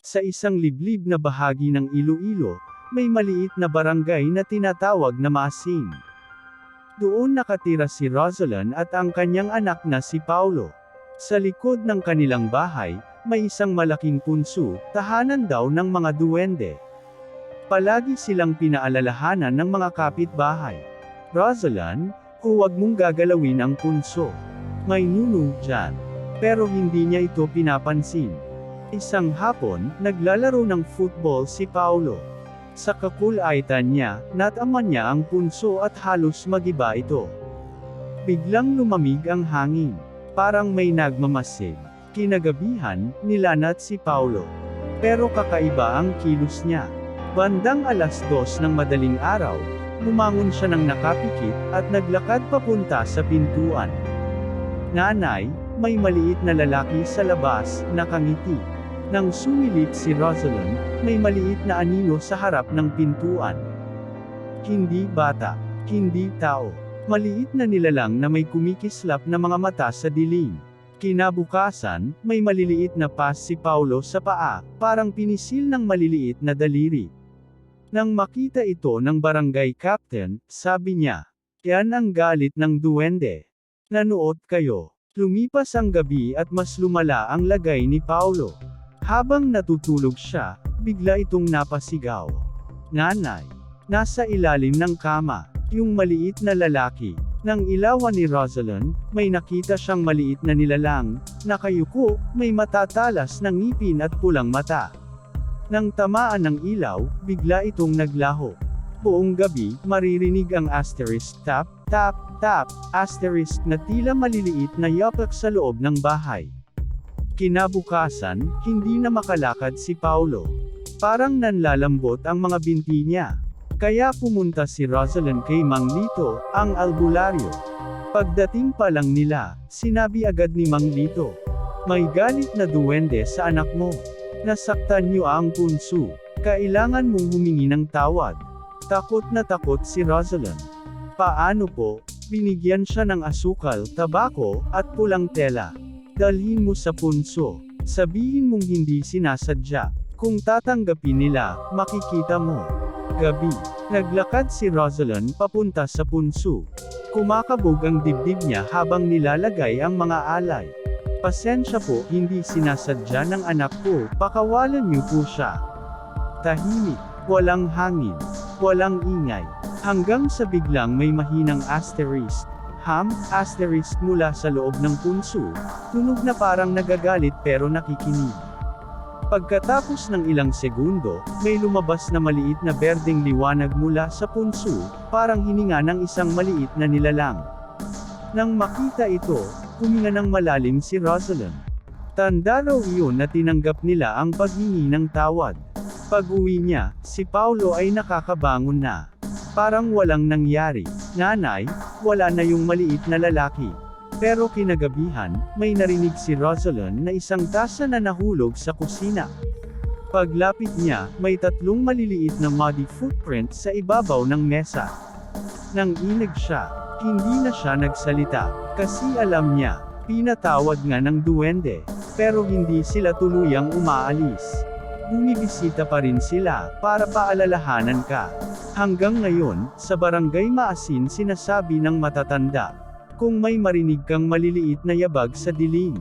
Sa isang liblib na bahagi ng Iloilo, may maliit na barangay na tinatawag na Maasin. Doon nakatira si Rosalyn at ang kanyang anak na si Paulo. Sa likod ng kanilang bahay, may isang malaking punso, tahanan daw ng mga duwende. Palagi silang pinaalalahanan ng mga kapitbahay. Rosalyn, huwag mong gagalawin ang punso. May nuno dyan. Pero hindi niya ito pinapansin. Isang hapon, naglalaro ng football si Paulo. Sa kakulaitan niya, nataman niya ang punso at halos magiba ito. Biglang lumamig ang hangin. Parang may nagmamasid. Kinagabihan, nilanat si Paulo. Pero kakaiba ang kilos niya. Bandang 2:00 ng madaling araw, bumangon siya ng nakapikit, at naglakad papunta sa pintuan. Nanay, may maliit na lalaki sa labas, nakangiti. Nang sumilip si Rosalyn, may maliit na anino sa harap ng pintuan. Hindi bata, hindi tao. Maliit na nilalang na may kumikislap na mga mata sa dilim. Kinabukasan, may maliliit na pas si Paulo sa paa, parang pinisil ng maliliit na daliri. Nang makita ito ng barangay captain, sabi niya, "Yan ang galit ng duwende. Nanood kayo." Lumipas ang gabi at mas lumala ang lagay ni Paulo. Habang natutulog siya, bigla itong napasigaw. "Nanay!" Nasa ilalim ng kama, yung maliit na lalaki. Nang ilawan ni Rosalyn, may nakita siyang maliit na nilalang, nakayuko, may matatalas na ngipin at pulang mata. Nang tamaan ng ilaw, bigla itong naglaho. Buong gabi, maririnig ang asterisk tap, tap, tap, asterisk na tila maliliit na yapak sa loob ng bahay. Kinabukasan, hindi na makalakad si Paulo. Parang nanlalambot ang mga binti niya. Kaya pumunta si Rosalyn kay Mang Lito, ang albularyo. Pagdating pa lang nila, sinabi agad ni Mang Lito, "May galit na duwende sa anak mo. Nasaktan niyo ang punso. Kailangan mong humingi ng tawad." Takot na takot si Rosalyn. "Paano po?" Binigyan siya ng asukal, tabako, at pulang tela. "Dalhin mo sa punso. Sabihin mong hindi sinasadya. Kung tatanggapin nila, makikita mo." Gabi. Naglakad si Rosalyn papunta sa punso. Kumakabog ang dibdib niya habang nilalagay ang mga alay. "Pasensya po, hindi sinasadya ng anak ko, pakawalan niyo po siya." Tahimik. Walang hangin. Walang ingay. Hanggang sa biglang may mahinang asterisk. Asterisk mula sa loob ng punso. Tunog na parang nagagalit pero nakikinig. Pagkatapos ng ilang segundo, may lumabas na maliit na berdeng liwanag mula sa punso, parang hininga ng isang maliit na nilalang. Nang makita ito, huminga ng malalim si Rosalyn. Tanda raw iyon na tinanggap nila ang paghingi ng tawad. Pag-uwi niya, si Paulo ay nakakabangon na. Parang walang nangyari. "Nanay, wala na yung maliit na lalaki." Pero kinagabihan, may narinig si Rosalyn na isang tasa na nahulog sa kusina. Paglapit niya, may 3 maliliit na muddy footprint sa ibabaw ng mesa. Nang inag siya, hindi na siya nagsalita, kasi alam niya, pinatawad nga ng duwende, pero hindi sila tuluyang umaalis. Bumibisita pa rin sila, para paalalahanan ka. Hanggang ngayon, sa barangay Maasin sinasabi ng matatanda, kung may marinig kang maliliit na yabag sa dilim,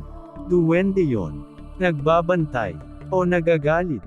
duwende yon. Nagbabantay, o nagagalit.